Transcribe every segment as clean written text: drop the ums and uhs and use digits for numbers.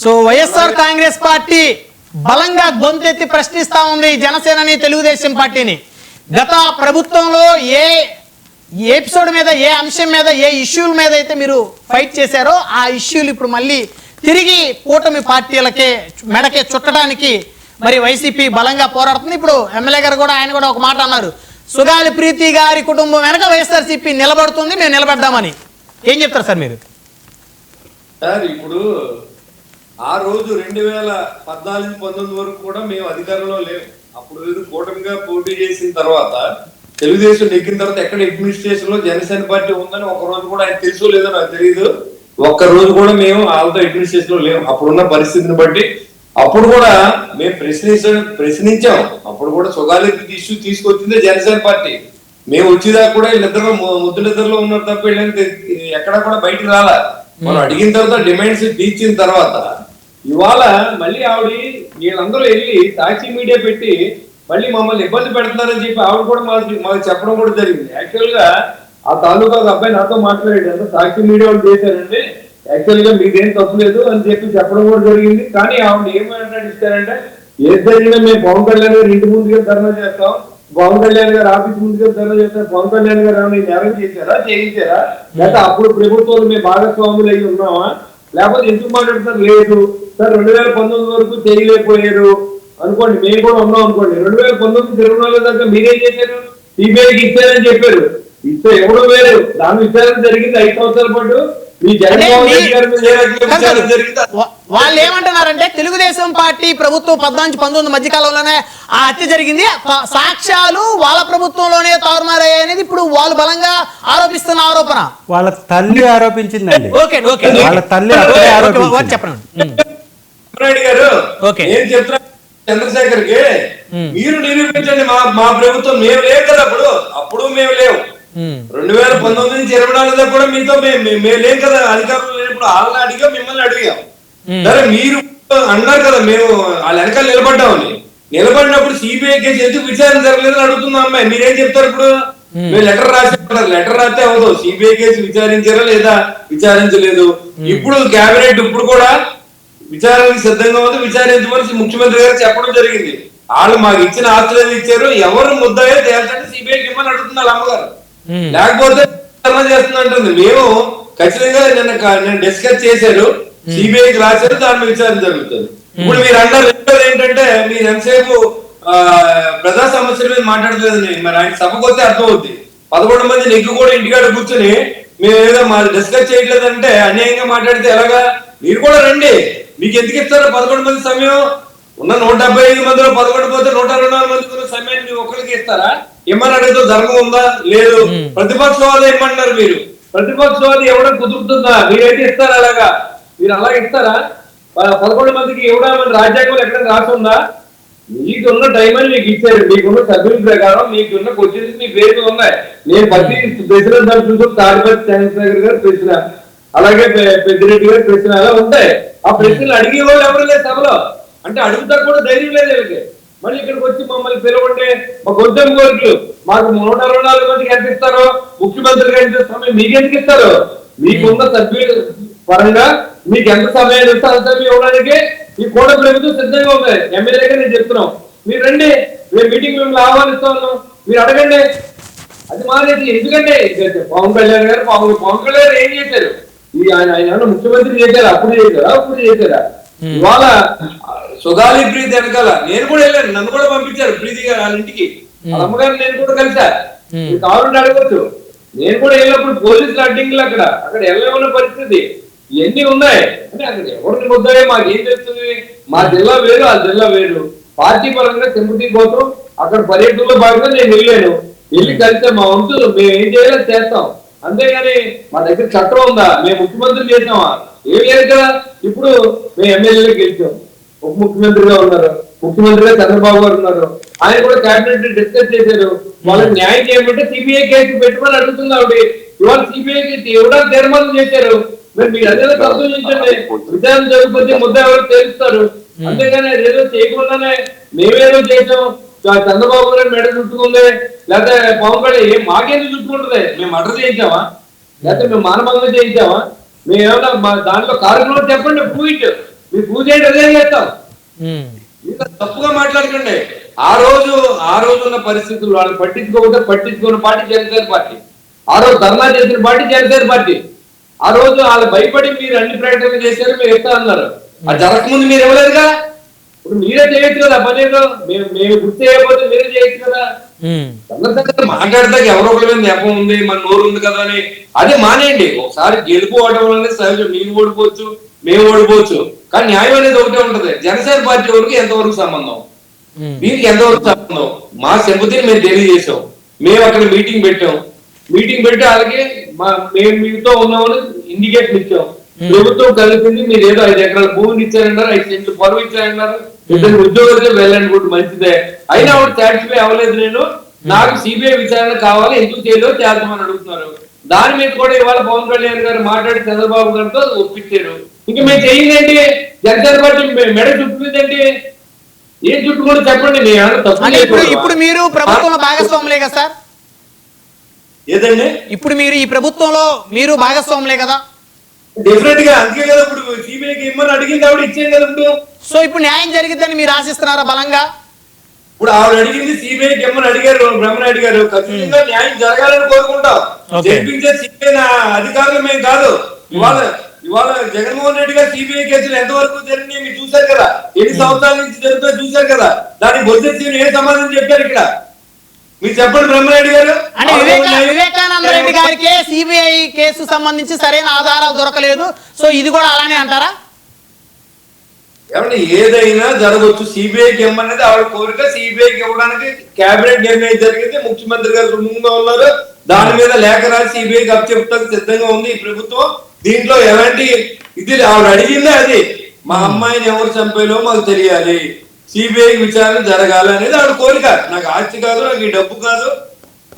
So YSR Congress party బలంగా గొంతెత్తి ప్రశ్నిస్తా ఉంది జనసేనని, తెలుగుదేశం పార్టీని. గత ప్రభుత్వంలో ఏ ఎపిసోడ్ మీద, ఏ అంశం మీద, ఏ ఇష్యూల మీద అయితే మీరు ఫైట్ చేశారో ఆ ఇష్యూలు ఇప్పుడు మళ్ళీ తిరిగి కూటమి పార్టీలకే మెడకే చుట్టడానికి మరి వైసీపీ బలంగా పోరాడుతుంది. ఇప్పుడు ఎమ్మెల్యే గారు కూడా, ఆయన కూడా ఒక మాట అన్నారు, సుగాలి ప్రీతి గారి కుటుంబం వెనక వైఎస్ఆర్సీపీ నిలబడుతుంది, మేము నిలబడ్డామని. ఏం చెప్తారు సార్ మీరు? సార్ ఇప్పుడు ఆ రోజు 2014-19 వరకు కూడా మేము అధికారంలో లేవు. అప్పుడు కూటమిగా పోటీ చేసిన తర్వాత తెలుగుదేశం నెగ్గిన తర్వాత ఎక్కడ అడ్మినిస్ట్రేషన్ లో జనసేన పార్టీ ఉందని ఒక రోజు కూడా ఆయన తెలుసో లేదో నాకు తెలియదు. ఒక్క రోజు కూడా మేము వాళ్ళతో అడ్మినిస్ట్రేషన్ లో లేవు. అప్పుడున్న పరిస్థితిని బట్టి అప్పుడు కూడా మేము ప్రశ్నించాం. అప్పుడు కూడా సుగాలి ఇష్యూ తీసుకొచ్చిందే జనసేన పార్టీ. మేము వచ్చేదాకా కూడా వీళ్ళిద్దరు ముద్దులిద్దరులో ఉన్నారు తప్ప వీళ్ళని ఎక్కడా కూడా బయటకు రాలా. మనం అడిగిన తర్వాత డిమాండ్స్ తీర్చిన తర్వాత ఇవాళ మళ్ళీ ఆవిడ వీళ్ళందరూ వెళ్ళి సాక్షి మీడియా పెట్టి మళ్ళీ మమ్మల్ని ఇబ్బంది పెడుతున్నారని చెప్పి ఆవిడ కూడా మాకు చెప్పడం కూడా జరిగింది. యాక్చువల్ గా ఆ తాలూకా అబ్బాయి నాతో మాట్లాడాడు, సాక్షి మీడియా వాళ్ళు చేశారండి, యాక్చువల్ గా మీదేం తప్పులేదు అని చెప్పి చెప్పడం కూడా జరిగింది. కానీ ఆవిడ ఏం మాట్లాడిస్తారంటే, ఏది జరిగినా మేము పవన్ కళ్యాణ్ గారు ఇంటి ముందుగా ధర్నా చేస్తాం, పవన్ కళ్యాణ్ గారు ఆఫీస్ ముందుగా ధర్నా చేస్తాం, పవన్ కళ్యాణ్ గారు ఏమైనా నేరం చేశారా, చేయించారా, లేకపోతే అప్పుడు ప్రభుత్వాలు మేము భాగస్వాములు అయి ఉన్నామా, లేకపోతే ఎందుకు మాట్లాడుతున్నారు? లేదు సార్, 2019 వరకు చేయలేకపోయారు అనుకోండి, మేము కూడా ఉన్నాం అనుకోండి. 2019-24 దాకా మీరేం చేశారు? సిబిఐకి ఇచ్చారని చెప్పారు. ఇస్తే ఎవడో వేరు, దాని విచారణ జరిగింది 5 సంవత్సరాల పాటు. మీ జగన్మోహన్ రెడ్డి గారి మీద జరిగింది. వాళ్ళు ఏమంటున్నారంటే, తెలుగుదేశం పార్టీ ప్రభుత్వం 14-19 మధ్యకాలంలోనే ఆ హత్య జరిగింది, సాక్ష్యాలు వాళ్ళ ప్రభుత్వంలోనే తారుమారయ్యాయనేది ఇప్పుడు వాళ్ళు బలంగా ఆరోపిస్తున్న ఆరోపణ. వాళ్ళ తల్లి ఆరోపించిందండి. వాళ్ళ తల్లి చెప్పండి గారు. ఏం చెప్తున్నా చంద్రశేఖర్ కి, మీరు నిరూపించండి మా ప్రభుత్వం. మేము లేవు కదా అప్పుడు మేము లేవు. 2019-24 దాకా కూడా మీతో మేము లేం కదా అధికారులు లేనప్పుడు. వాళ్ళని అడిగా, మిమ్మల్ని అడిగాం. సరే మీరు అన్నారు కదా మేము వాళ్ళ వెనకాల నిలబడ్డామని. నిలబడినప్పుడు సిబిఐ కేసు ఎందుకు విచారణ జరగలేదని అడుగుతున్నా అమ్మాయి. మీరేం చెప్తారు ఇప్పుడు? మీరు లెటర్ రాసి, లెటర్ రాస్తే అవదు. సిబిఐ కేసు విచారించారా లేదా, విచారించలేదు. ఇప్పుడు కేబినెట్ ఇప్పుడు కూడా విచారణకు సిద్ధంగా ఉంది, విచారించమని ముఖ్యమంత్రి గారు చెప్పడం జరిగింది. వాళ్ళు మాకు ఇచ్చిన ఆస్తులు ఇచ్చారు, ఎవరు ముద్దాయో తేల్చంటే సిబిఐకి ఇమ్మని అడుగుతున్నారు అమ్మగారు. లేకపోతే చేస్తుందంటుంది. మేము ఖచ్చితంగా నిన్న డిస్కస్ చేశారు, సిబిఐకి రాశారు, దాని విచారణ జరుగుతుంది. ఇప్పుడు మీరు అన్నారు ఏంటంటే, మీరు ఎంతసేపు ప్రజా సమస్యల మీద మాట్లాడలేదని. మరి ఆయన సభకు వస్తే అర్థం అవుద్ది. 11 మంది నెగ్గు కూడా ఇంటికాడ కూర్చొని మేము ఏదో మా డిస్కస్ చేయట్లేదంటే అన్యాయంగా మాట్లాడితే ఎలాగా? మీరు కూడా రండి, మీకు ఎందుకు ఇస్తారు 11 మంది సమయం? ఉన్న 175 మందిలో 11 పోతే 124 మంది సమయాన్ని మీరు ఒక్కరికి ఇస్తారా? ఇమ్మని అడిగితే ధర్మం ఉందా? లేదు. ప్రతిపక్షవాదం ఇమ్మంటారు మీరు. ప్రతిపక్షవాది ఎవడో కుదురుతుందా? మీరైతే ఇస్తారా? అలాగా మీరు అలాగే ఇస్తారా? 11 మందికి ఇవ్వడం రాజ్యాంగంలో ఎక్కడ రాసి ఉందా? మీకున్న టైం అని మీకు ఇచ్చారు. మీకున్న సభ్యుల ప్రకారం మీకున్న క్వశ్చన్స్ మీ పేరు ఉన్నాయి. నేను ప్రతి ప్రెసిడెంట్ తరఫున తాడిపత్రి చంద్రశేఖర్ గారు ప్రశ్న, అలాగే పెద్దిరెడ్డి గారు ప్రశ్న అలా ఉంటాయి. ఆ ప్రశ్నలు అడిగే వాళ్ళు ఎవరు లేదు సభలో. అంటే అడుగుతా కూడా ధైర్యం లేదు వీళ్ళకి. మళ్ళీ ఇక్కడికి వచ్చి మమ్మల్ని పిలవండి, మా కొంచెం కోరికలు మాకు 124 మందికి ఎంత ఇస్తారో, ముఖ్యమంత్రికి ఎంత ఇస్తారో మీకెందుకు ఇస్తారు? మీకున్న సభ్యుల పరంగా మీకు ఎంత సమయాన్ని ఇస్తే అంత ఇవ్వడానికి ఈ కూడా ప్రభుత్వం సిద్ధంగా ఉంది. ఎమ్మెల్యేగా నేను చెప్తున్నాం, మీరు రండి, మేము మీటింగ్ మిమ్మల్ని ఆహ్వానిస్తా ఉన్నాం, మీరు అడగండి. అది మానేది ఎందుకంటే పవన్ కళ్యాణ్ గారు పవన్ కళ్యాణ్ ఏం చేశారు? ఆయన ముఖ్యమంత్రి చేశారా? అప్పుడు చేశారా? ఇవాళ సుగాలి ప్రీతి వెనకాల నేను కూడా వెళ్ళాను, నన్ను కూడా పంపించారు ప్రీతి గారు వాళ్ళ ఇంటికి. వాళ్ళ అమ్మగారు నేను కూడా కలిసా. మీరు కావాలంటే అడగవచ్చు. నేను కూడా వెళ్ళినప్పుడు పోలీసులు అడ్డింగ్లు అక్కడ వెళ్ళలేమన్న పరిస్థితి ఇవన్నీ ఉన్నాయి. అంటే అక్కడ ఎవరిని ముద్దాయో మాకు ఏం తెలుస్తుంది? మా జిల్లా వేరు, ఆ జిల్లా వేరు. పార్టీ పరంగా సింపతి కోసం అక్కడ పర్యటనలో భాగంగా నేను వెళ్ళి కలిస్తే మా వంతు మేము ఏం చేయాలో చేస్తాం. అంతేగాని మా దగ్గర చట్టం ఉందా? మేము ముఖ్యమంత్రి చేసామా? ఏం లేదు కదా. ఇప్పుడు మేము ఎమ్మెల్యేలు గెలిచాం, ఉప ముఖ్యమంత్రిగా ఉన్నారు, ముఖ్యమంత్రిగా చంద్రబాబు గారు ఉన్నారు. ఆయన కూడా కేబినెట్ డిస్కస్ చేశారు. వాళ్ళకి న్యాయం చేయమంటే సిబిఐ కేసు పెట్టమని అడుగుతుంది ఆవిడ. ఇవాళ సిబిఐ కేసు ఇవ్వడానికి తీర్మానం చేశారు. మరి మీరు అదే సంతోషించండి. విచారణ జరుగుతుంది, ముద్ద ఎవరు తెలుస్తారు. అంతేగాని అదేదో చేయకుండానే మేమేదో చేసాం, చంద్రబాబు గారు మెడ చుట్టుకుంది, లేకపోతే పవన్ కళ్యాణ్ మాకేందుకు చుట్టుకుంటుంది? మేము మర్డర్ చేయించామా? లేకపోతే మేము మానభంగం చేయించామా? మేము ఏమన్నా దాంట్లో కార్యక్రమం చెప్పండి. పూయిట్ మీ పూజ ఏంటి అదే చేస్తాం. ఇంకా తప్పుగా మాట్లాడకండి. ఆ రోజు ఉన్న పరిస్థితులు వాళ్ళు పట్టించుకున్న పార్టీ జనసేన పార్టీ. ఆ రోజు ధర్నా చేసిన పార్టీ జనసేన పార్టీ. ఆ రోజు వాళ్ళు భయపడి మీరు అన్ని ప్రకటనలు చేశారు, మీరు ఎత్తా అన్నారు. అది జరగకముందు మీరు ఇవ్వలేదుగా. ఇప్పుడు మీరే చేయొచ్చు కదా పనేదో. మేము గుర్తు చేయకపోతే మీరే చేయొచ్చు కదా. మాట్లాడతాక ఎవరో ఒకరి మీద నెపం ఉంది, మన నోరు ఉంది కదా అని అదే మానేయండి. ఒకసారి గెలుపుకోవడం అనేది సహజం. మీరు ఓడిపోవచ్చు, మేము ఓడిపోవచ్చు, కానీ న్యాయం అనేది ఒకటే ఉంటది. జనసేన పార్టీ వరకు ఎంతవరకు సంబంధం, దీనికి ఎంతవరకు సంబంధం, మా సింపతిని మేము తెలియజేసాం. మేము అక్కడ మీటింగ్ పెట్టి అలాగే మేము మీతో ఉన్నామని ఇండికేషన్ ఇచ్చాం. ప్రభుత్వం కలిసింది, మీరు ఏదో 5 ఎకరాల భూమిని ఇచ్చారన్నారు, 5 సెంట్లు పొలం ఇచ్చారన్నారు, 2 ఉద్యోగులకే వెళ్ళనుకుంటూ మంచిదే. అయినా ఆవిడ సాటిస్ఫై అవ్వలేదు. నాకు సిబిఐ విచారణ కావాలి, ఎందుకు చేయలేదో తేల్చమని అడుగుతున్నారు. దాని మీద కూడా ఇవాళ పవన్ కళ్యాణ్ గారు మాట్లాడి చంద్రబాబు గారితో ఒప్పించారు. ఇంకా మేము చెయ్యిందండి, జనసేన పార్టీ మెడ చుట్టుకుందండి. ఏం చుట్టుకోండి చెప్పండి. ఇప్పుడు మీరు ప్రభుత్వంలో భాగస్వాములే కదా సార్? ఏదండి ఇప్పుడు మీరు ఈ ప్రభుత్వంలో మీరు భాగస్వాములే కదా? డెఫినెట్ గా అంతే కదా. ఇప్పుడు సిబిఐకి ఇమ్మని అడిగింది ఆవిడ, ఇచ్చేది కదా. సో ఇప్పుడు న్యాయం జరిగిద్దని మీరు ఆశిస్తున్నారా బలంగా? ఇప్పుడు ఆవిడ అడిగింది సిబిఐకి ఇమ్మని అడిగారు, బ్రహ్మనాయుడు గారు. ఖచ్చితంగా న్యాయం జరగాలని కోరుకుంటాం. జరిపించే సిబిఐ అధికారులు మేము కాదు. ఇవాళ జగన్మోహన్ రెడ్డి గారు సిబిఐ కేసులు ఎంతవరకు జరిగినాయి మీరు చూశారు కదా. ఎన్ని సంవత్సరాల నుంచి జరుగుతుందో చూశారు కదా. దానికి బొద్దు ఏ సమాధానం చెప్పారు ఇక్కడ మీరు చెప్పండి బ్రహ్మనాయుడు గారు. అంటే వివేకానంద రెడ్డి గారికి సిబిఐ కేసు సంబంధించి సరైన ఆధారాలు దొరకలేదు, సో ఇది కూడా అలానే అంటారా? ఏమంటే ఏదైనా జరగవచ్చు. సిబిఐకి ఇమ్మనేది ఆవిడ కోరిక. సిబిఐకి ఇవ్వడానికి కేబినెట్ నిర్ణయం జరిగింది. ముఖ్యమంత్రి గారు ముందుగా ఉన్నారు. దాని మీద లేఖ రాసి సిబిఐకి అప్పచెప్తానికి సిద్ధంగా ఉంది ఈ ప్రభుత్వం. దీంట్లో ఎలాంటి ఇది ఆవిడ అడిగిందే అది. మా అమ్మాయిని ఎవరు చంపాలో మాకు తెలియాలి, సిబిఐ విచారణ జరగాలి అనేది ఆవిడ కోరిక. నాకు ఆస్తి కాదు, నాకు ఈ డబ్బు కాదు.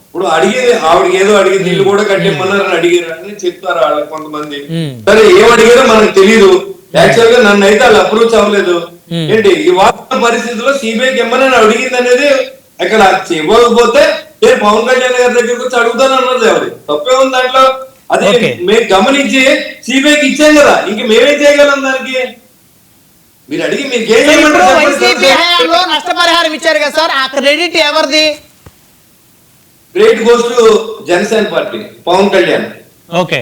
ఇప్పుడు అడిగేది ఆవిడకి ఏదో అడిగింది, ఇల్లు కూడా కట్టేమన్నారని అడిగారు అని చెప్తారు వాళ్ళకి కొంతమంది. సరే ఏం అడిగారో మనకు తెలియదు. యాక్చువల్ గా నన్ను అయితే వాళ్ళు అప్రోచ్ అవ్వలేదు. ఏంటి ఈ వాస్తవ పరిస్థితుల్లో సిబిఐకి ఇమ్మని అడిగింది అనేది ఇక్కడ ఇవ్వకపోతే నేను పవన్ కళ్యాణ్ గారి దగ్గరకు వచ్చి అడుగుతాను అన్నది ఎవరి తప్పే ఉంది దాంట్లో. అదే మేము గమనించి సిబిఐకి ఇచ్చాం కదా, ఇంక మేమేం చేయగలం దానికి? మీరు అడిగి మీరు నష్టపరిహారం ఇచ్చారు కదా సార్, ఆ క్రెడిట్ ఎవరిది? Credit goes to Janasena party, Pavan Kalyan. Okay.